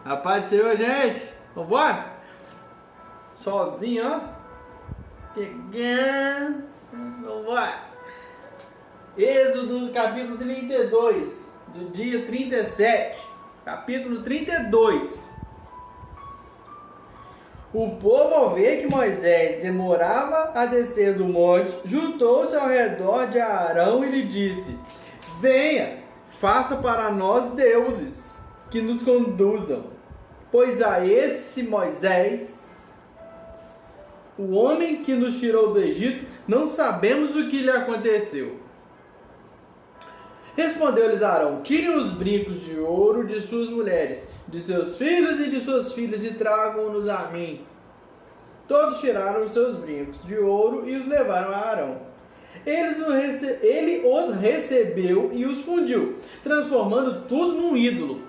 A paz do Senhor, gente. Vambora? Sozinho, ó. Pegando. Vambora. Êxodo, capítulo 32, do dia 37. Capítulo 32. O povo, ao ver que Moisés demorava a descer do monte, juntou-se ao redor de Arão e lhe disse: Venha, faça para nós deuses que nos conduzam. Pois a esse Moisés, o homem que nos tirou do Egito, não sabemos o que lhe aconteceu. Respondeu-lhes Arão: Tirem os brincos de ouro de suas mulheres, de seus filhos e de suas filhas, e tragam-nos a mim. Todos tiraram os seus brincos de ouro e os levaram a Arão. Ele os recebeu e os fundiu, transformando tudo num ídolo.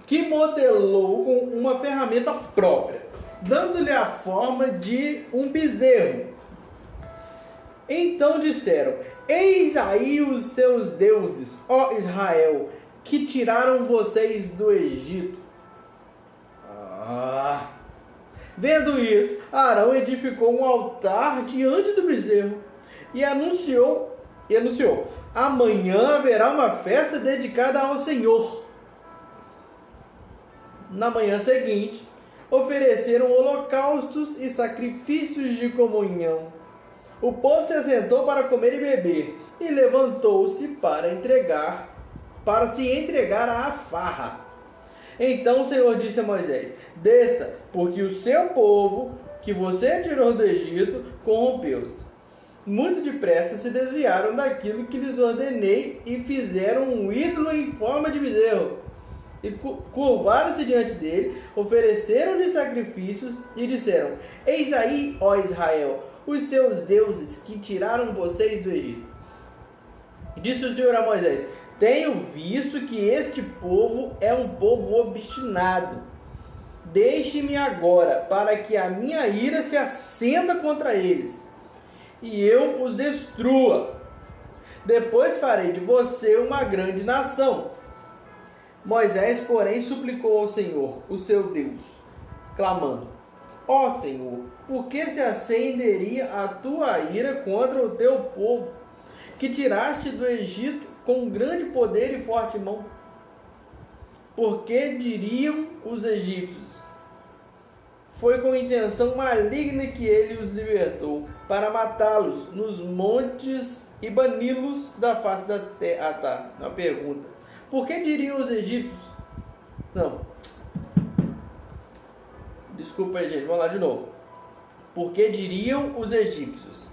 Que modelou com uma ferramenta própria, dando-lhe a forma de um bezerro. Então disseram: Eis aí os seus deuses, ó Israel, que tiraram vocês do Egito. Vendo isso, Arão edificou um altar diante do bezerro e anunciou: amanhã haverá uma festa dedicada ao Senhor. Na manhã seguinte, ofereceram holocaustos e sacrifícios de comunhão. O povo se assentou para comer e beber, e levantou-se para se entregar à farra. Então o Senhor disse a Moisés: Desça, porque o seu povo, que você tirou do Egito, corrompeu-se. Muito depressa se desviaram daquilo que lhes ordenei e fizeram um ídolo em forma de bezerro. E curvaram-se diante dele, ofereceram-lhe sacrifícios e disseram: Eis aí, ó Israel, os seus deuses que tiraram vocês do Egito. Disse o Senhor a Moisés: Tenho visto que este povo é um povo obstinado. Deixe-me agora, para que a minha ira se acenda contra eles, e eu os destrua. Depois farei de você uma grande nação. Moisés, porém, suplicou ao Senhor, o seu Deus, clamando: Ó Senhor, por que se acenderia a tua ira contra o teu povo, que tiraste do Egito com grande poder e forte mão? Porque diriam os egípcios: Foi com intenção maligna que ele os libertou, para matá-los nos montes e bani-los da face da terra. Uma pergunta: por que diriam os egípcios? Não. Desculpa aí, gente. Vamos lá de novo. Por que diriam os egípcios?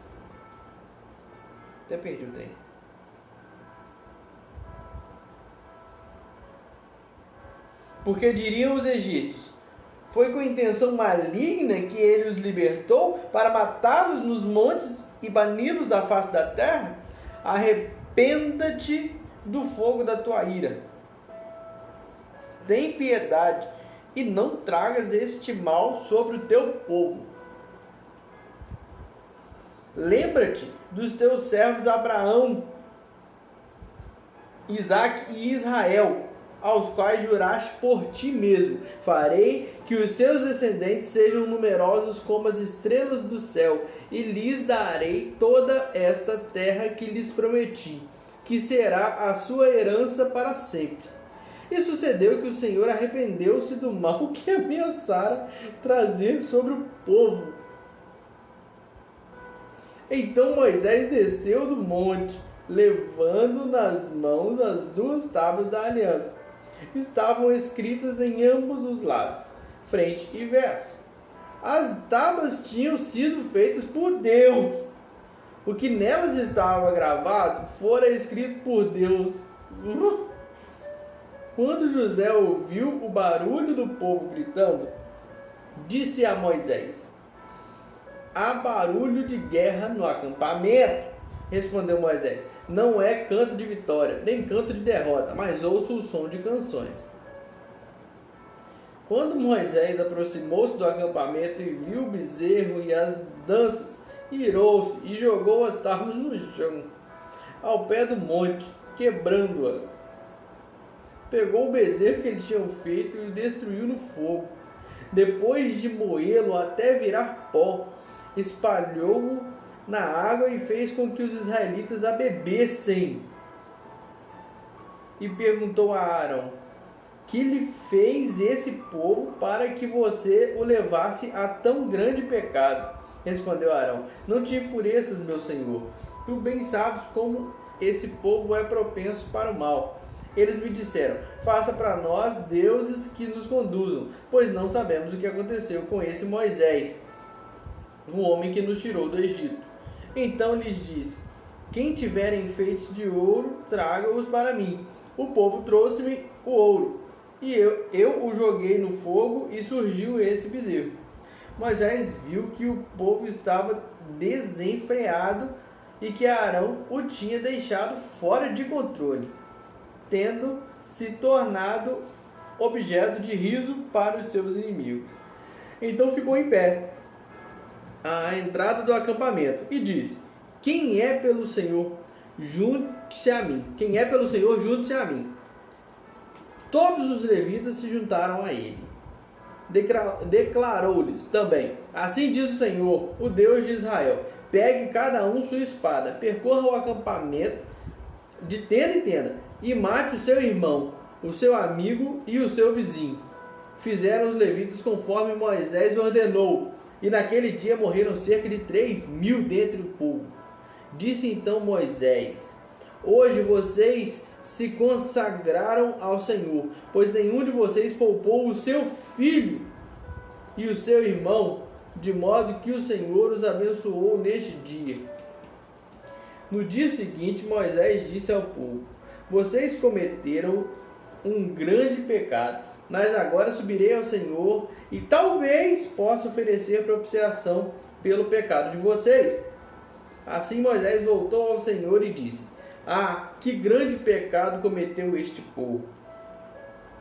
Até perdi o tempo. Porque diriam os egípcios: Foi com intenção maligna que ele os libertou para matá-los nos montes e bani-los da face da terra? Arrependa-te do fogo da tua ira. Tem piedade e não tragas este mal sobre o teu povo. Lembra-te dos teus servos Abraão, Isaque e Israel, aos quais juraste por ti mesmo: Farei que os seus descendentes sejam numerosos como as estrelas do céu, e lhes darei toda esta terra que lhes prometi, que será a sua herança para sempre. E sucedeu que o Senhor arrependeu-se do mal que ameaçara trazer sobre o povo. Então Moisés desceu do monte, levando nas mãos as duas tábuas da aliança. Estavam escritas em ambos os lados, frente e verso. As tábuas tinham sido feitas por Deus. O que nelas estava gravado fora escrito por Deus. Quando José ouviu o barulho do povo gritando, disse a Moisés: Há barulho de guerra no acampamento. Respondeu Moisés: Não é canto de vitória, nem canto de derrota, mas ouço o som de canções. Quando Moisés aproximou-se do acampamento e viu o bezerro e as danças, irou-se e jogou as tábuas no chão, ao pé do monte, quebrando-as. Pegou o bezerro que eles tinham feito e o destruiu no fogo. Depois de moê-lo até virar pó, espalhou-o na água e fez com que os israelitas a bebessem. E perguntou a Arão: que lhe fez esse povo para que você o levasse a tão grande pecado? Respondeu Arão: não te enfureças, meu senhor. Tu bem sabes como esse povo é propenso para o mal. Eles me disseram: faça para nós deuses que nos conduzam, pois não sabemos o que aconteceu com esse Moisés, o homem que nos tirou do Egito. Então lhes disse: quem tiver enfeites de ouro, traga-os para mim. O povo trouxe-me o ouro, e eu o joguei no fogo, e surgiu esse bezerro. Moisés viu que o povo estava desenfreado e que Arão o tinha deixado fora de controle, tendo se tornado objeto de riso para os seus inimigos. Então ficou em pé à entrada do acampamento e disse: quem é pelo Senhor, junte-se a mim. Quem é pelo Senhor, junte-se a mim. Todos os levitas se juntaram a ele. Declarou-lhes também: assim diz o Senhor, o Deus de Israel: pegue cada um sua espada, percorra o acampamento de tenda em tenda, e mate o seu irmão, o seu amigo e o seu vizinho. Fizeram os levitas conforme Moisés ordenou, e naquele dia morreram cerca de 3.000 dentre o povo. Disse então Moisés: hoje vocês se consagraram ao Senhor, pois nenhum de vocês poupou o seu filho e o seu irmão, de modo que o Senhor os abençoou neste dia. No dia seguinte, Moisés disse ao povo: vocês cometeram um grande pecado, mas agora subirei ao Senhor e talvez possa oferecer propiciação pelo pecado de vocês. Assim Moisés voltou ao Senhor e disse: ah, que grande pecado cometeu este povo!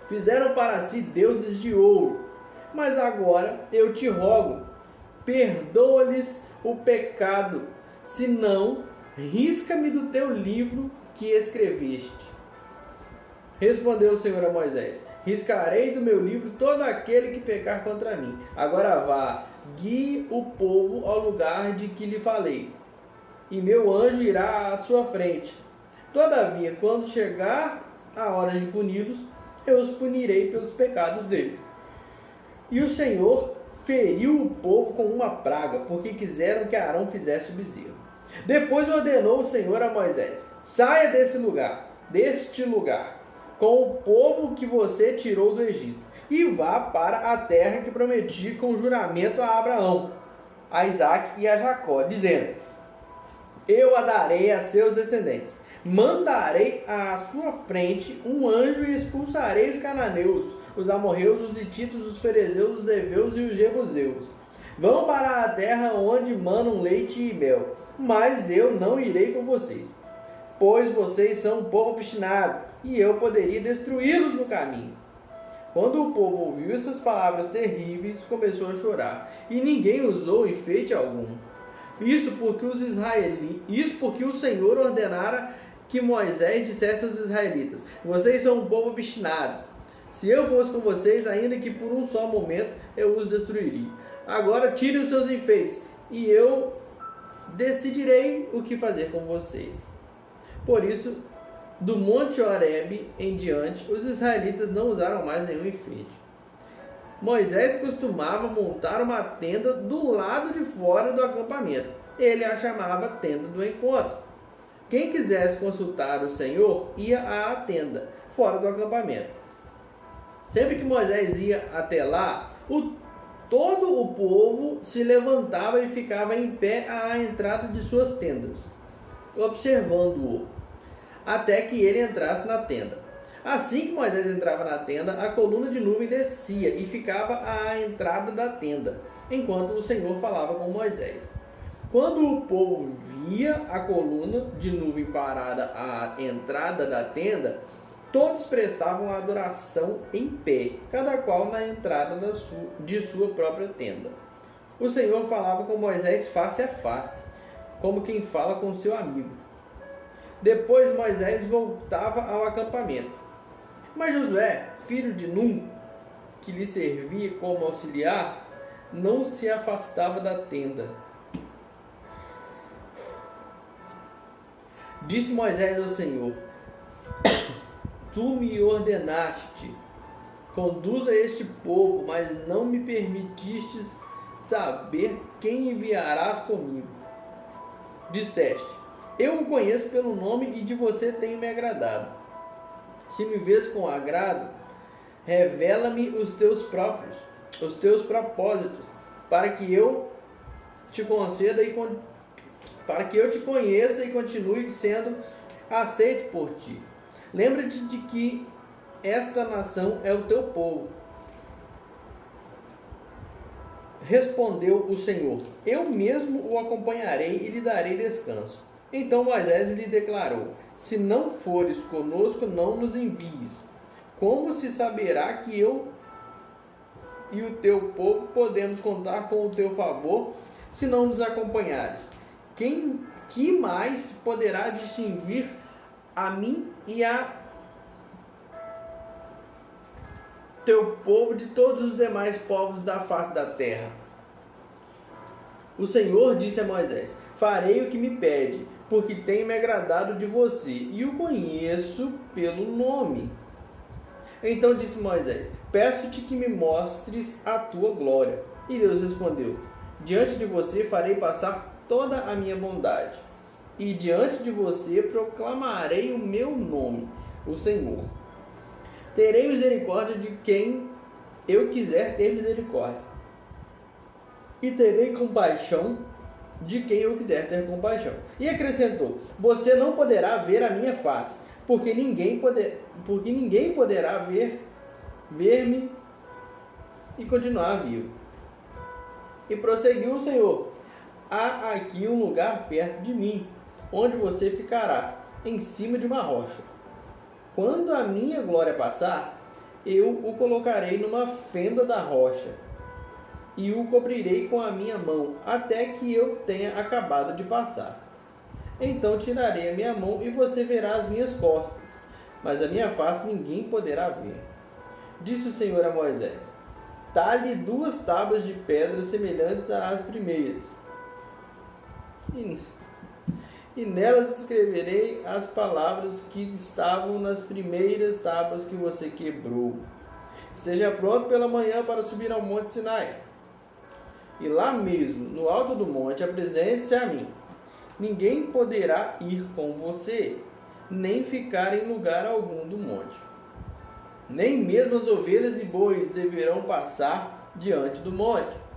Fizeram para si deuses de ouro, mas agora eu te rogo, perdoa-lhes o pecado, senão risca-me do teu livro que escreveste. Respondeu o Senhor a Moisés: riscarei do meu livro todo aquele que pecar contra mim. Agora vá, guie o povo ao lugar de que lhe falei, e meu anjo irá à sua frente. Todavia, quando chegar a hora de puni-los, eu os punirei pelos pecados deles. E o Senhor feriu o povo com uma praga, porque quiseram que Arão fizesse o bezerro. Depois ordenou o Senhor a Moisés: saia deste lugar, com o povo que você tirou do Egito, e vá para a terra que prometi com juramento a Abraão, a Isaque e a Jacó, dizendo: eu a darei a seus descendentes. Mandarei à sua frente um anjo e expulsarei os cananeus, os amorreus, os hititos, os ferezeus, os heveus e os jebuseus. Vão para a terra onde manam leite e mel, mas eu não irei com vocês, pois vocês são um povo obstinado, e eu poderia destruí-los no caminho. Quando o povo ouviu essas palavras terríveis, começou a chorar, e ninguém usou enfeite algum. Isso porque o Senhor ordenara que Moisés dissesse aos israelitas: vocês são um povo obstinado. Se eu fosse com vocês, ainda que por um só momento, eu os destruiria. Agora tirem os seus enfeites, e eu decidirei o que fazer com vocês. Por isso, do monte Horebe em diante, os israelitas não usaram mais nenhum enfeite. Moisés costumava montar uma tenda do lado de fora do acampamento. Ele a chamava tenda do encontro. Quem quisesse consultar o Senhor ia à tenda, fora do acampamento. Sempre que Moisés ia até lá, todo o povo se levantava e ficava em pé à entrada de suas tendas, observando-o, até que ele entrasse na tenda. Assim que Moisés entrava na tenda, a coluna de nuvem descia e ficava à entrada da tenda, enquanto o Senhor falava com Moisés. Quando o povo via a coluna de nuvem parada à entrada da tenda, todos prestavam adoração em pé, cada qual na entrada de sua própria tenda. O Senhor falava com Moisés face a face, como quem fala com seu amigo. Depois Moisés voltava ao acampamento. Mas Josué, filho de Num, que lhe servia como auxiliar, não se afastava da tenda. Disse Moisés ao Senhor: Tu me ordenaste, conduza este povo, mas não me permitistes saber quem enviarás comigo. Disseste: Eu o conheço pelo nome e de você tenho me agradado. Se me vês com agrado, revela-me os teus propósitos, para que eu te conceda para que eu te conheça e continue sendo aceito por ti. Lembra-te de que esta nação é o teu povo. Respondeu o Senhor: Eu mesmo o acompanharei e lhe darei descanso. Então Moisés lhe declarou: Se não fores conosco, não nos envies. Como se saberá que eu e o teu povo podemos contar com o teu favor, se não nos acompanhares? Que mais poderá distinguir a mim e a teu povo de todos os demais povos da face da terra? O Senhor disse a Moisés: Farei o que me pede, porque tenho me agradado de você e o conheço pelo nome. Então disse Moisés: Peço-te que me mostres a tua glória. E Deus respondeu: Diante de você farei passar toda a minha bondade, e diante de você proclamarei o meu nome, o Senhor. Terei misericórdia de quem eu quiser ter misericórdia, e terei compaixão de quem eu quiser ter compaixão. E acrescentou: Você não poderá ver a minha face, porque ninguém poderá ver-me e continuar vivo. E prosseguiu o Senhor: Há aqui um lugar perto de mim, onde você ficará, em cima de uma rocha. Quando a minha glória passar, eu o colocarei numa fenda da rocha, e o cobrirei com a minha mão, até que eu tenha acabado de passar. Então tirarei a minha mão, e você verá as minhas costas, mas a minha face ninguém poderá ver. Disse o Senhor a Moisés: Talhe 2 tábuas de pedra semelhantes às primeiras, e nelas escreverei as palavras que estavam nas primeiras tábuas que você quebrou. Esteja pronto pela manhã para subir ao monte Sinai. E lá mesmo, no alto do monte, apresente-se a mim. Ninguém poderá ir com você, nem ficar em lugar algum do monte. Nem mesmo as ovelhas e bois deverão passar diante do monte.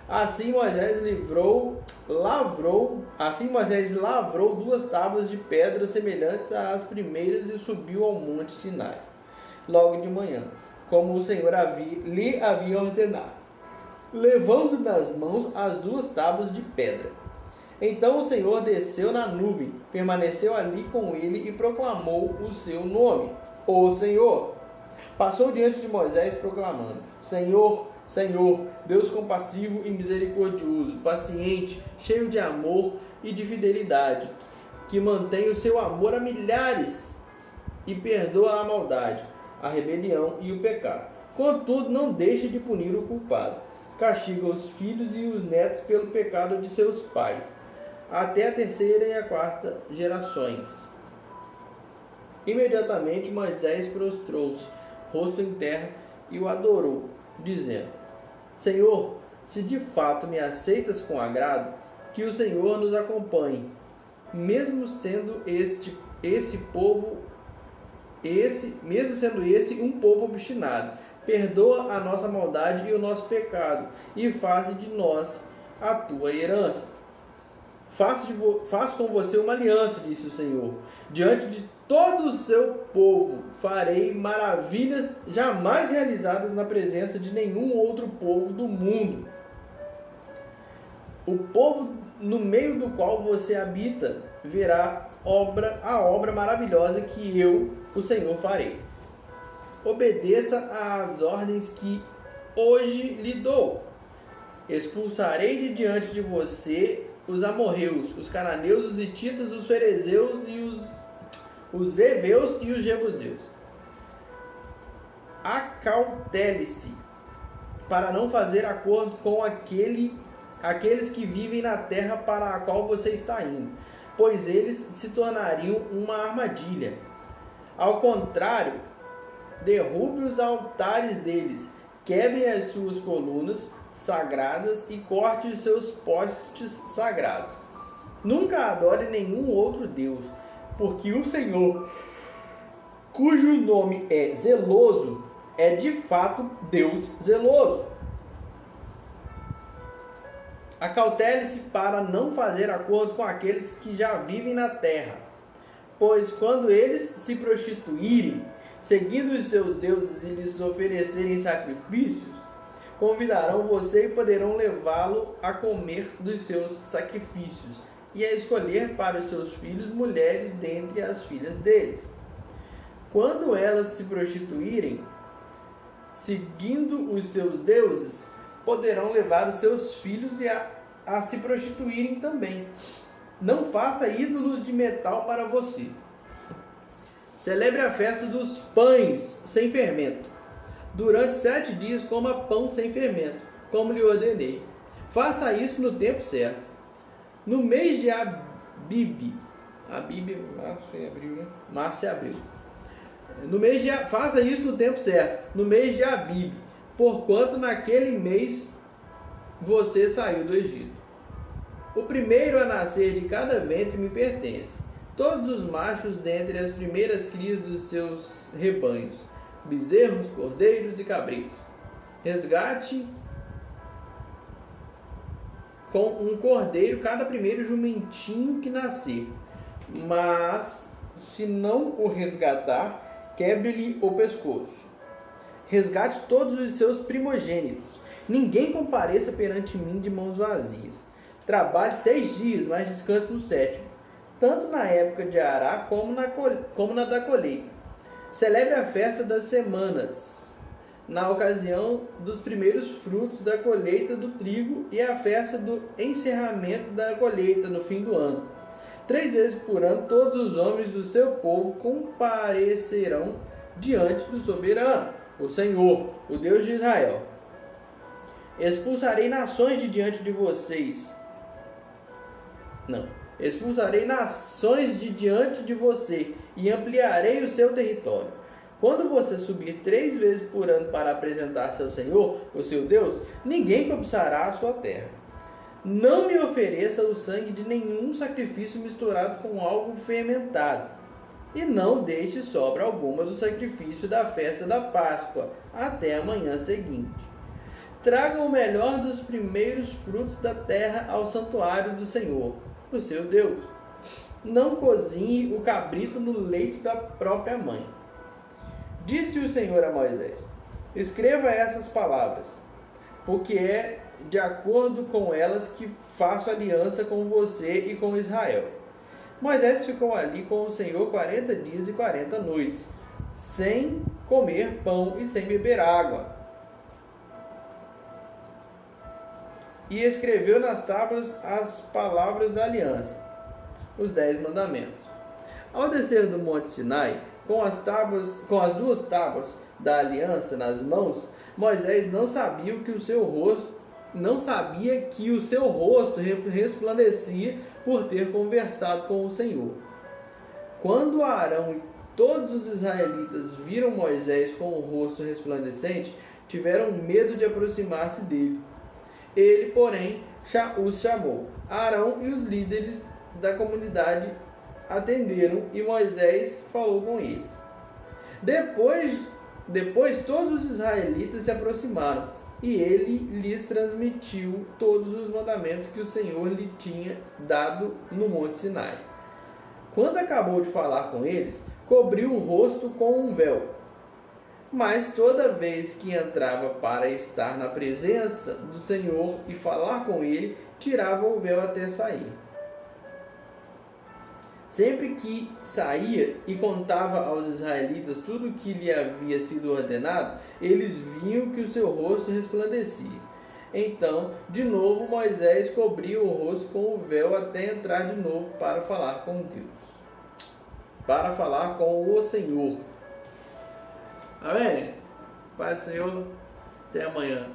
Assim Moisés lavrou 2 tábuas de pedra semelhantes às primeiras e subiu ao monte Sinai, logo de manhã, como o Senhor lhe havia ordenado, levando nas mãos as 2 tábuas de pedra. Então o Senhor desceu na nuvem, permaneceu ali com ele e proclamou o seu nome, o Senhor. Passou diante de Moisés proclamando: Senhor, Senhor, Deus compassivo e misericordioso, paciente, cheio de amor e de fidelidade, que mantém o seu amor a milhares e perdoa a maldade, a rebelião e o pecado. Contudo, não deixa de punir o culpado. Castiga os filhos e os netos pelo pecado de seus pais, até a 3ª e a 4ª gerações. Imediatamente Moisés prostrou-se, rosto em terra, e o adorou, dizendo: Senhor, se de fato me aceitas com agrado, que o Senhor nos acompanhe, mesmo sendo esse um povo obstinado. Perdoa a nossa maldade e o nosso pecado, e faze de nós a tua herança. Faço com você uma aliança, disse o Senhor. Diante de todo o seu povo farei maravilhas jamais realizadas na presença de nenhum outro povo do mundo. O povo no meio do qual você habita verá a obra maravilhosa que eu, o Senhor, farei. Obedeça às ordens que hoje lhe dou. Expulsarei de diante de você os amorreus, os cananeus, os hititas, os ferezeus e os heveus e os jebuseus. Acautele-se para não fazer acordo com aqueles que vivem na terra para a qual você está indo, pois eles se tornariam uma armadilha. Ao contrário, derrube os altares deles, quebre as suas colunas sagradas e corte os seus postes sagrados. Nunca adore nenhum outro Deus, porque o Senhor, cujo nome é zeloso, é de fato Deus zeloso. Acautele-se para não fazer acordo com aqueles que já vivem na terra, pois quando eles se prostituírem, seguindo os seus deuses e lhes oferecerem sacrifícios, convidarão você e poderão levá-lo a comer dos seus sacrifícios e a escolher para os seus filhos mulheres dentre as filhas deles. Quando elas se prostituírem, seguindo os seus deuses, poderão levar os seus filhos a se prostituírem também. Não faça ídolos de metal para você. Celebre a festa dos pães sem fermento. Durante 7 dias coma pão sem fermento, como lhe ordenei. Faça isso no tempo certo. No mês de Abib, março e abril, né? Março e abril. Faça isso no tempo certo, no mês de Abib, porquanto naquele mês você saiu do Egito. O primeiro a nascer de cada ventre me pertence. Todos os machos dentre as primeiras crias dos seus rebanhos, bezerros, cordeiros e cabritos. Resgate com um cordeiro cada primeiro jumentinho que nascer. Mas, se não o resgatar, quebre-lhe o pescoço. Resgate todos os seus primogênitos. Ninguém compareça perante mim de mãos vazias. Trabalhe 6 dias, mas descanse no 7º, tanto na época de arar como na da colheita. Celebre a festa das semanas, na ocasião dos primeiros frutos da colheita do trigo e a festa do encerramento da colheita no fim do ano. 3 vezes por ano todos os homens do seu povo comparecerão diante do soberano, o Senhor, o Deus de Israel. Expulsarei nações de diante de vocês. Expulsarei nações de diante de você e ampliarei o seu território. Quando você subir 3 vezes por ano para apresentar-se ao Senhor, o seu Deus, ninguém cobiçará a sua terra. Não me ofereça o sangue de nenhum sacrifício misturado com algo fermentado, e não deixe sobra alguma do sacrifício da festa da Páscoa até a manhã seguinte. Traga o melhor dos primeiros frutos da terra ao santuário do Senhor, o seu Deus. Não cozinhe o cabrito no leite da própria mãe. Disse o Senhor a Moisés: escreva essas palavras, porque é de acordo com elas que faço aliança com você e com Israel. Moisés ficou ali com o Senhor 40 dias e 40 noites, sem comer pão e sem beber água. E escreveu nas tábuas as palavras da aliança, os 10 mandamentos. Ao descer do monte Sinai, com as 2 tábuas da aliança nas mãos, Moisés não sabia que o seu rosto resplandecia por ter conversado com o Senhor. Quando Arão e todos os israelitas viram Moisés com o rosto resplandecente, tiveram medo de aproximar-se dele. Ele, porém, os chamou. Arão e os líderes da comunidade atenderam e Moisés falou com eles. Depois todos os israelitas se aproximaram e ele lhes transmitiu todos os mandamentos que o Senhor lhe tinha dado no Monte Sinai. Quando acabou de falar com eles, cobriu o rosto com um véu. Mas toda vez que entrava para estar na presença do Senhor e falar com ele, tirava o véu até sair. Sempre que saía e contava aos israelitas tudo o que lhe havia sido ordenado, eles viam que o seu rosto resplandecia. Então, de novo, Moisés cobriu o rosto com o véu até entrar de novo para falar com Deus. Para falar com o Senhor. Amém? Pai do Senhor, até amanhã.